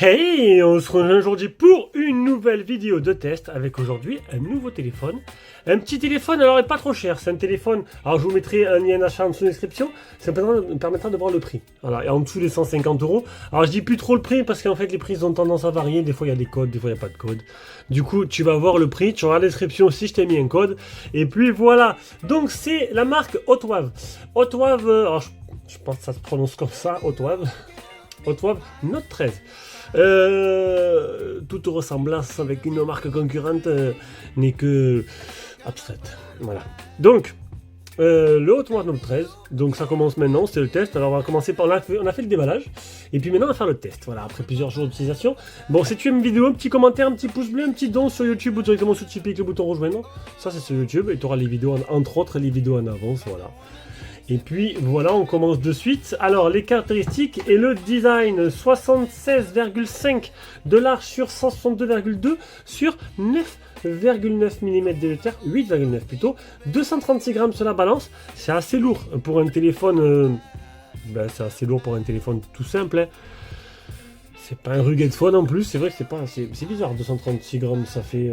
Hey, on se retrouve aujourd'hui pour une nouvelle vidéo de test avec aujourd'hui un nouveau téléphone. Un petit téléphone, alors il n'est pas trop cher, c'est un téléphone, alors je vous mettrai un lien d'achat en dessous de la description, ça me permettra de voir le prix. Voilà, et en dessous des 150 euros. Alors je dis plus trop le prix parce qu'en fait les prix ont tendance à varier, des fois il y a des codes, des fois il n'y a pas de code. Du coup tu vas voir le prix, tu auras la description aussi, je t'ai mis un code. Et puis voilà, donc c'est la marque Hotwave. Hotwave, alors je pense que ça se prononce comme ça, Hotwave. Hotwave Note 13. Toute ressemblance avec une marque concurrente n'est que abstraite. Voilà. Donc, le Hotwave Note 13. Donc ça commence maintenant, c'est le test. Alors on va commencer par... On a fait le déballage. Et puis maintenant on va faire le test. Voilà, après plusieurs jours d'utilisation. Bon, si tu aimes une vidéo, un petit commentaire, un petit pouce bleu, un petit don sur YouTube ou directement sur Tipeee avec le bouton rouge maintenant. Ça c'est sur YouTube. Et tu auras les vidéos, entre autres les vidéos en avance. Voilà. Et puis voilà, on commence de suite. Alors les caractéristiques et le design, 76,5 de large sur 162,2 sur 9,9 mm d'électeur, 8,9 plutôt, 236 grammes sur la balance. C'est assez lourd pour un téléphone. C'est assez lourd pour un téléphone tout simple. Hein. C'est pas un rugged phone en plus. C'est vrai que c'est bizarre. 236 grammes, ça fait.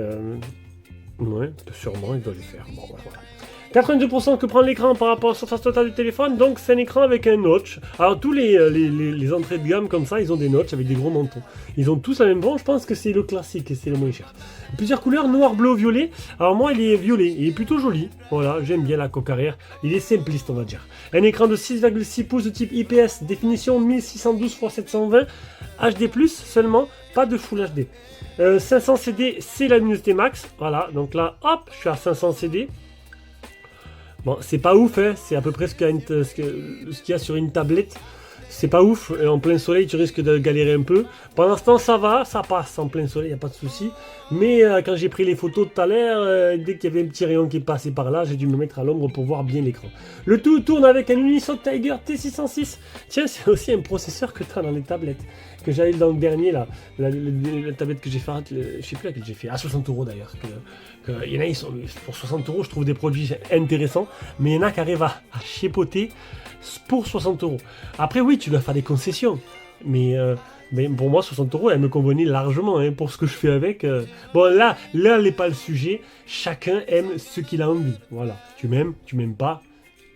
Ouais, sûrement il doit le faire. Bon, voilà. 82% que prend l'écran par rapport à la surface totale du téléphone, donc c'est un écran avec un notch. Alors tous les entrées de gamme comme ça, ils ont des notches avec des gros mentons. Ils ont tous la même bon, je pense que c'est le classique et c'est le moins cher. Plusieurs couleurs, noir, bleu, violet. Alors moi il est violet, il est plutôt joli. Voilà, j'aime bien la coque arrière. Il est simpliste on va dire. Un écran de 6,6 pouces de type IPS, définition 1612 x 720, HD+, seulement, pas de Full HD. 500 CD, c'est la luminosité max. Voilà, donc là, hop, je suis à 500 CD. Bon, c'est pas ouf, hein, c'est à peu près ce qu'il y a sur une tablette. C'est pas ouf, et en plein soleil tu risques de galérer un peu. Pendant ce temps ça va, ça passe en plein soleil, y a pas de souci. Mais quand j'ai pris les photos tout à l'heure, dès qu'il y avait un petit rayon qui passait par là, j'ai dû me mettre à l'ombre pour voir bien l'écran. Le tout tourne avec un Unisoc Tiger T606. Tiens, c'est aussi un processeur que tu as dans les tablettes. Que j'avais dans le dernier là, la tablette que j'ai fait, je sais plus laquelle j'ai fait, à 60 euros d'ailleurs. Il y en a, ils sont, pour 60 euros, je trouve des produits intéressants, mais il y en a qui arrivent à chipoter pour 60 euros. Après, oui, tu dois faire des concessions, mais pour moi, 60 euros, elle me convenait largement hein, pour ce que je fais avec. Bon, là n'est pas le sujet. Chacun aime ce qu'il a envie. Voilà, tu m'aimes pas,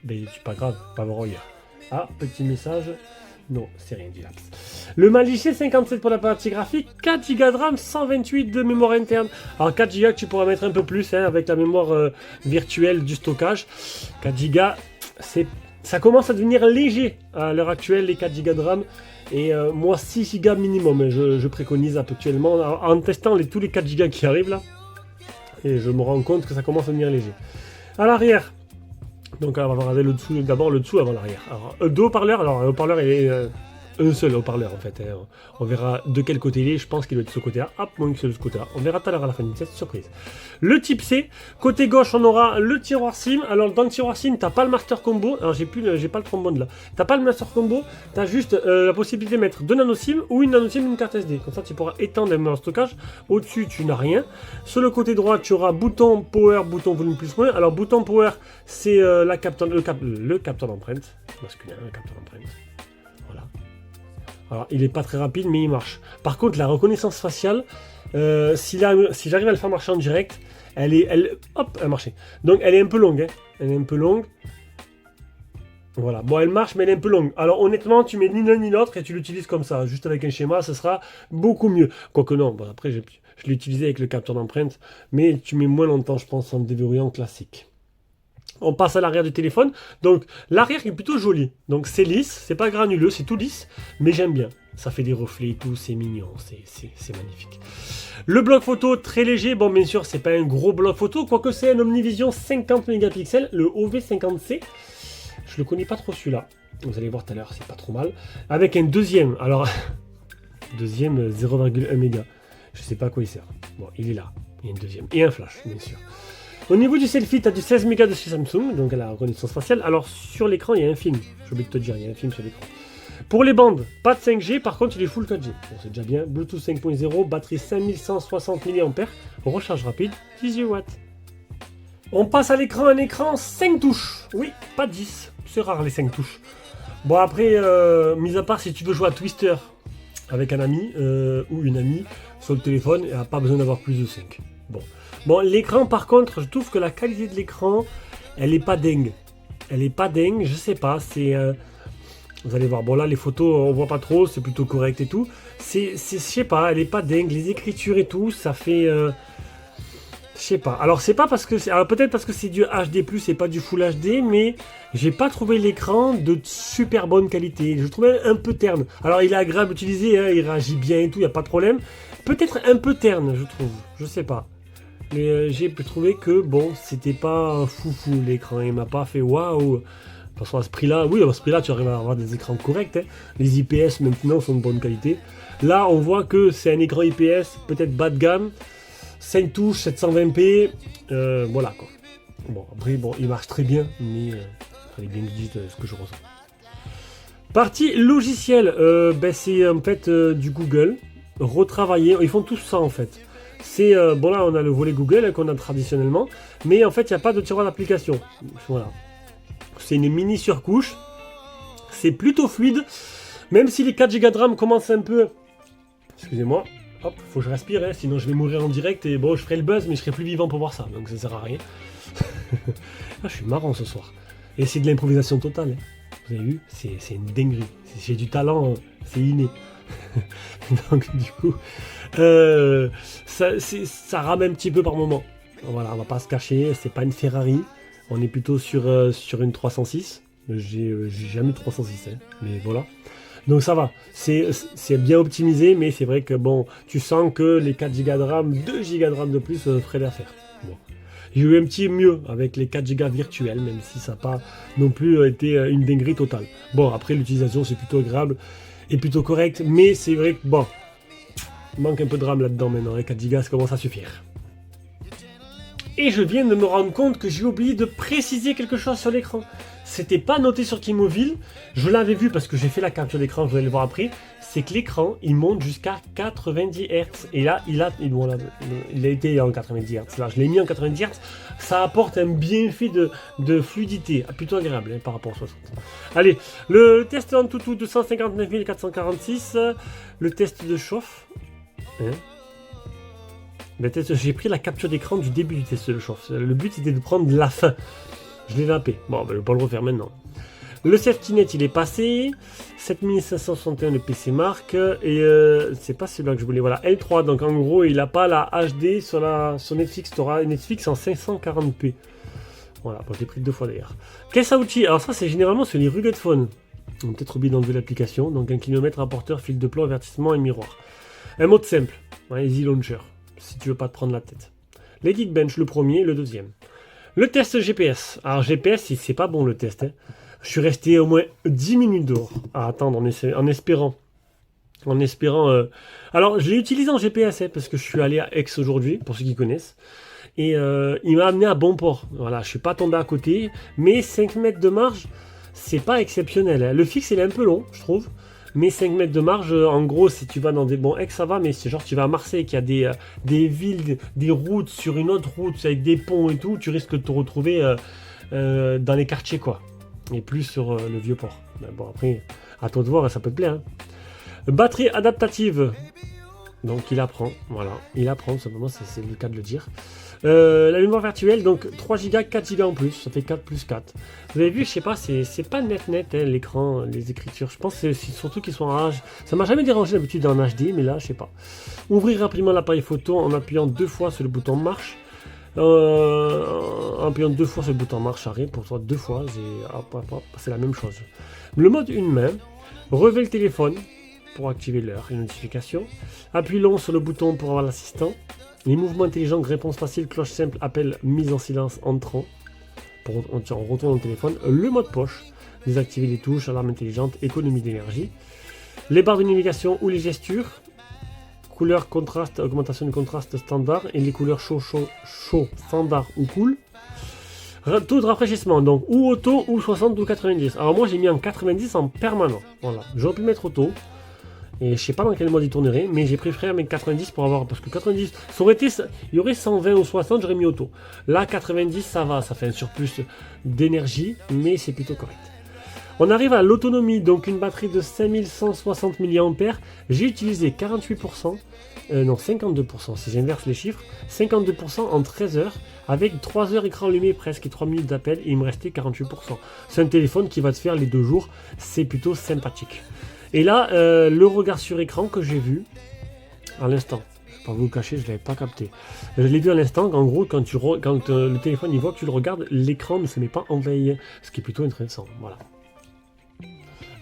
ben c'est pas grave, pas voir ailleurs. Ah, petit message. Non, c'est rien du laps. Le Mali G57 pour la partie graphique, 4 Go de RAM, 128 de mémoire interne. Alors 4 Go tu pourras mettre un peu plus hein, avec la mémoire virtuelle du stockage. 4 Go, ça commence à devenir léger à l'heure actuelle les 4 Go de RAM. Et moi 6 Go minimum, hein, je préconise actuellement en testant tous les 4 Go qui arrivent là. Et je me rends compte que ça commence à devenir léger. À l'arrière. Donc on va regarder le dessous, d'abord le dessous avant l'arrière. Alors deux haut-parleurs, alors un haut-parleur il est un seul haut-parleur en fait. Hein. On verra de quel côté il est, je pense qu'il doit être de ce côté-là, hop, moins que c'est de ce côté-là. On verra tout à l'heure à la fin du test, surprise. Le type C, côté gauche on aura le tiroir SIM. Alors dans le tiroir SIM, t'as pas le master combo, alors j'ai pas le trombone là. T'as pas le master combo, t'as juste la possibilité de mettre deux nano SIM ou une nano SIM, une carte SD. Comme ça tu pourras étendre la mémoire de stockage. Au-dessus tu n'as rien. Sur le côté droit tu auras bouton power, bouton volume plus moins. Alors bouton power c'est le capteur d'empreinte, masculin, le capteur d'empreinte. Voilà. Alors il est pas très rapide mais il marche. Par contre la reconnaissance faciale, si j'arrive à le faire marcher en direct, elle marchait. Donc elle est un peu longue, hein. Elle est un peu longue. Voilà, bon elle marche mais elle est un peu longue. Alors honnêtement tu mets ni l'un ni l'autre et tu l'utilises comme ça, juste avec un schéma, ce sera beaucoup mieux. Quoique non, bon, après je l'ai utilisé avec le capteur d'empreinte, mais tu mets moins longtemps je pense en déverrouillant classique. On passe à l'arrière du téléphone. Donc l'arrière est plutôt joli. Donc c'est lisse, c'est pas granuleux, c'est tout lisse, mais j'aime bien. Ça fait des reflets et tout, c'est mignon, c'est magnifique. Le bloc photo très léger. Bon bien sûr c'est pas un gros bloc photo, quoique c'est un Omnivision 50 mégapixels, le OV50C. Je le connais pas trop celui-là. Vous allez voir tout à l'heure, c'est pas trop mal. Avec un deuxième, alors deuxième 0,1 méga. Je sais pas à quoi il sert. Bon il est là, il y a une deuxième. Et un flash bien sûr. Au niveau du selfie, tu as du 16 mégas de chez Samsung, donc la reconnaissance faciale. Alors sur l'écran, il y a un film. J'ai oublié de te dire, il y a un film sur l'écran. Pour les bandes, pas de 5G, par contre il est full 4G. Bon, c'est déjà bien. Bluetooth 5.0, batterie 5160 mAh, recharge rapide, 18 watts. On passe à l'écran, un écran 5 touches. Oui, pas 10. C'est rare les 5 touches. Bon après, mis à part si tu veux jouer à Twister, avec un ami ou une amie sur le téléphone et n'a pas besoin d'avoir plus de 5. Bon, l'écran par contre, je trouve que la qualité de l'écran, elle est pas dingue. Elle est pas dingue, je sais pas, c'est... vous allez voir, bon là les photos on voit pas trop, c'est plutôt correct et tout. Je sais pas, elle est pas dingue, les écritures et tout, ça fait... je sais pas. Alors c'est pas parce que... Alors peut-être parce que c'est du HD+, et pas du Full HD, mais j'ai pas trouvé l'écran de super bonne qualité. Je le trouvais un peu terne. Alors il est agréable à utiliser, hein, il réagit bien et tout, y a pas de problème. Peut-être un peu terne, je trouve, je sais pas. Mais j'ai trouvé que, bon, c'était pas foufou l'écran, il m'a pas fait waouh. Parce qu'à ce prix-là, oui, à ce prix-là, tu arrives à avoir des écrans corrects. Hein. Les IPS maintenant sont de bonne qualité. Là, on voit que c'est un écran IPS, peut-être bas de gamme, 5 touches, 720p, voilà quoi. Bon, après, bon, il marche très bien, mais il fallait bien que je dise ce que je ressens. Partie logiciel, c'est en fait du Google, retravaillé, ils font tout ça en fait. C'est, bon là on a le volet Google hein, qu'on a traditionnellement, mais en fait il n'y a pas de tiroir d'application. Voilà. C'est une mini surcouche, c'est plutôt fluide, même si les 4 Go de RAM commencent un peu... Excusez-moi, hop, faut que je respire, hein, sinon je vais mourir en direct et bon je ferai le buzz mais je serai plus vivant pour voir ça, donc ça sert à rien. Ah, je suis marrant ce soir. Et c'est de l'improvisation totale. Hein. Vous avez vu, c'est une dinguerie. J'ai du talent, c'est inné. Donc du coup, ça rame un petit peu par moment. Voilà, on va pas se cacher, c'est pas une Ferrari. On est plutôt sur une 306. J'ai jamais 306, hein, mais voilà. Donc ça va, c'est bien optimisé, mais c'est vrai que bon, tu sens que les 4 Go de RAM, 2 Go de RAM de plus feraient l'affaire. Bon. J'ai eu un petit mieux avec les 4 Go virtuels, même si ça n'a pas non plus été une dinguerie totale. Bon, après l'utilisation c'est plutôt agréable et plutôt correct, mais c'est vrai que bon, il manque un peu de RAM là-dedans maintenant, les 4 Go ça commence à suffire. Et je viens de me rendre compte que j'ai oublié de préciser quelque chose sur l'écran. C'était pas noté sur Keymobile, je l'avais vu parce que j'ai fait la capture d'écran, je vais le voir après. C'est que l'écran il monte jusqu'à 90 Hz. Et là, il a été en 90 Hz. Là, je l'ai mis en 90 Hz. Ça apporte un bienfait de fluidité, plutôt agréable hein, par rapport au 60. Allez, le test en tout 259 446. Le test de chauffe. Hein, j'ai pris la capture d'écran du début du test de chauffe. Le but c'était de prendre la fin. Je l'ai zappé. Bon, je vais pas le refaire maintenant. Le safety net il est passé. 7561 de PC Mark. Et c'est pas celui-là que je voulais. Voilà, L3. Donc en gros, il n'a pas la HD sur Netflix. Tu auras Netflix en 540p. Voilà, bon, j'ai pris 2 fois d'ailleurs. Caisse à outils. Alors ça, c'est généralement sur les rugged phones. On a peut-être oublié d'enlever l'application. Donc un kilomètre, rapporteur, fil de plan, avertissement et miroir. Un mode simple. Easy Launcher. Si tu veux pas te prendre la tête. Les Geekbench, le premier, le deuxième. Le test GPS. Alors GPS, c'est pas bon le test. Hein. Je suis resté au moins 10 minutes dehors à attendre en espérant. Alors je l'ai utilisé en GPS hein, parce que je suis allé à Aix aujourd'hui, pour ceux qui connaissent. Et il m'a amené à bon port. Voilà, je suis pas tombé à côté. Mais 5 mètres de marge, c'est pas exceptionnel. Hein. Le fixe, il est un peu long, je trouve. Mais 5 mètres de marge, en gros, si tu vas dans des bons Aix, ça va, mais c'est genre tu vas à Marseille, qu'il y a des villes, des routes sur une autre route avec des ponts et tout, tu risques de te retrouver dans les quartiers, quoi. Et plus sur le vieux port. Mais bon, après, à toi de voir, ça peut te plaire. Hein. Batterie adaptative. Donc il apprend, voilà, il apprend, simplement, c'est le cas de le dire. La mémoire virtuelle, donc 3 Go, 4 Go en plus, ça fait 4 plus 4. Vous avez vu, je sais pas, c'est pas net hein, l'écran, les écritures. Je pense que c'est surtout qu'ils sont en HD. Ça m'a jamais dérangé d'habitude en HD, mais là, je sais pas. Ouvrir rapidement l'appareil photo en appuyant 2 fois sur le bouton marche. En appuyant 2 fois sur le bouton marche arrêt, pour toi 2 fois, c'est la même chose. Le mode une main, relever le téléphone pour activer l'heure et les notifications. Appuie long sur le bouton pour avoir l'assistant. Les mouvements intelligents, réponse facile, cloche simple, appel, mise en silence, entrant. On retourne au téléphone. Le mode poche, désactiver les touches, alarme intelligente, économie d'énergie. Les barres de navigation ou les gestures. Couleur, contraste, augmentation du contraste standard. Et les couleurs chaud, standard ou cool. Taux de rafraîchissement, donc ou auto ou 60 ou 90. Alors moi j'ai mis en 90 en permanent. Voilà, j'aurais pu mettre auto. Et je sais pas dans quel mode il tournerait, mais j'ai préféré mettre 90 pour avoir, parce que 90, ça aurait été, il y aurait 120 ou 60, j'aurais mis auto. Là, 90, ça va, ça fait un surplus d'énergie, mais c'est plutôt correct. On arrive à l'autonomie, donc une batterie de 5160 mAh. J'ai utilisé 48%, non 52%, si j'inverse les chiffres, 52% en 13 heures, avec 3 heures écran allumé presque et 3 minutes d'appel, et il me restait 48%. C'est un téléphone qui va te faire les 2 jours, c'est plutôt sympathique. Et là, le regard sur écran que j'ai vu à l'instant, je ne vais pas vous le cacher, je ne l'avais pas capté. Je l'ai vu à l'instant, qu'en gros, quand le téléphone il voit que tu le regardes, l'écran ne se met pas en veille, ce qui est plutôt intéressant. Voilà.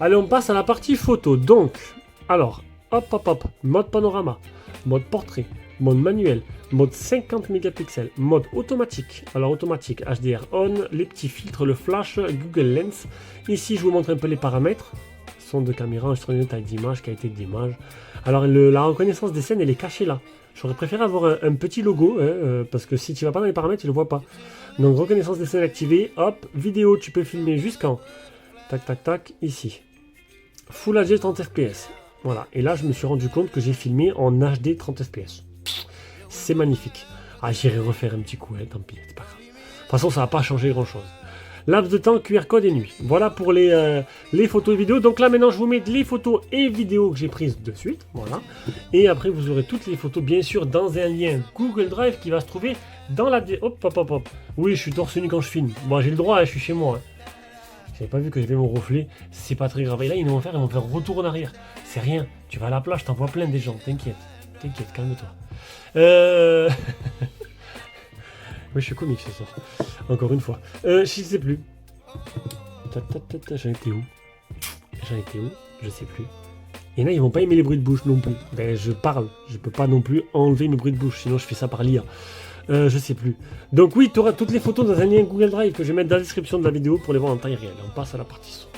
Allez, on passe à la partie photo. Donc, alors, hop, mode panorama, mode portrait, mode manuel, mode 50 mégapixels, mode automatique. Alors, automatique, HDR on, les petits filtres, le flash, Google Lens. Ici, je vous montre un peu les paramètres. Son de caméra, enregistrement, taille d'image, qualité d'image. Alors, la reconnaissance des scènes, elle est cachée là. J'aurais préféré avoir un petit logo, hein, parce que si tu vas pas dans les paramètres, tu le vois pas. Donc, reconnaissance des scènes activée, hop, vidéo, tu peux filmer jusqu'en tac, ici. Full HD 30 fps. Voilà, et là je me suis rendu compte que j'ai filmé en HD 30 fps. C'est magnifique. Ah, j'irai refaire un petit coup, hein, tant pis, c'est pas grave. De toute façon, ça va pas changer grand chose. Laps de temps, QR code et nuit. Voilà pour les photos et vidéos. Donc là maintenant je vous mets les photos et vidéos que j'ai prises de suite. Voilà. Et après vous aurez toutes les photos bien sûr dans un lien Google Drive qui va se trouver dans la... Hop. Oui, je suis torse nu quand je filme. Bon, j'ai le droit, hein, je suis chez moi. Hein. J'avais pas vu que j'avais mon reflet, c'est pas très grave. Et là, ils vont faire retour en arrière. C'est rien, tu vas à la plage, t'en vois plein des gens, t'inquiète, calme-toi. Oui, je suis comique ce soir, encore une fois. Je sais plus. J'en étais où? Je sais plus. Et là, ils vont pas aimer les bruits de bouche non plus. Ben, je parle, je peux pas non plus enlever mes bruits de bouche, sinon je fais ça par l'IA. Je sais plus. Donc oui, tu auras toutes les photos dans un lien Google Drive que je vais mettre dans la description de la vidéo pour les voir en taille réelle. On passe à la partie son.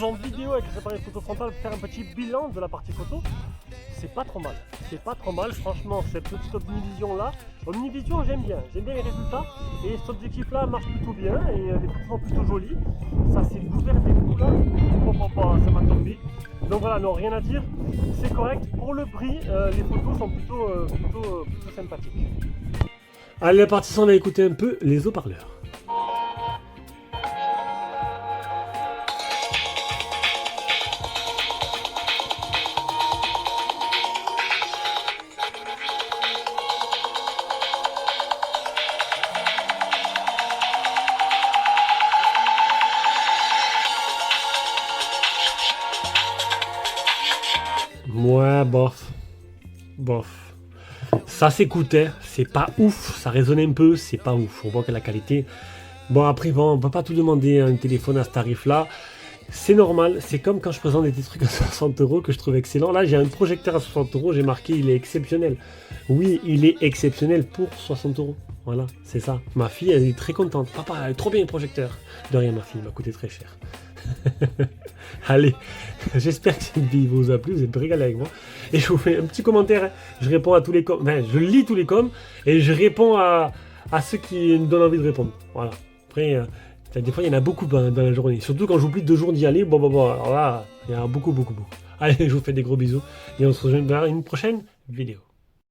En vidéo avec les appareils photo frontal, faire un petit bilan de la partie photo, c'est pas trop mal, franchement. Cette petite Omnivision là, Omnivision j'aime bien les résultats, et cet objectif là marche plutôt bien et les photos sont plutôt jolies. Ça c'est l'ouvert des photos, ça m'a tombé. Donc voilà, non, rien à dire, c'est correct. Pour le prix, les photos sont plutôt sympathiques. Allez, la partie son, on va écouter un peu les haut-parleurs. Ouais, bof. Bof. Ça s'écoutait, c'est pas ouf. Ça résonnait un peu, c'est pas ouf. On voit que la qualité... Bon, après, bon, on peut pas tout demander à un téléphone à ce tarif-là. C'est normal, c'est comme quand je présente des trucs à 60 euros que je trouve excellent. Là, j'ai un projecteur à 60 euros, j'ai marqué il est exceptionnel. Oui, il est exceptionnel pour 60 euros. Voilà, c'est ça. Ma fille, elle est très contente. Papa, elle est trop bien le projecteur. De rien, ma fille, il m'a coûté très cher. Allez, j'espère que cette vidéo vous a plu, vous êtes régalé avec moi. Et je vous fais un petit commentaire, hein. Je réponds à tous les coms, enfin, je lis tous les coms et je réponds à ceux qui me donnent envie de répondre. Voilà. Après, des fois, il y en a beaucoup dans la journée. Surtout quand j'oublie 2 jours d'y aller. Bon, alors là, il y en a beaucoup. Allez, je vous fais des gros bisous. Et on se rejoint vers une prochaine vidéo.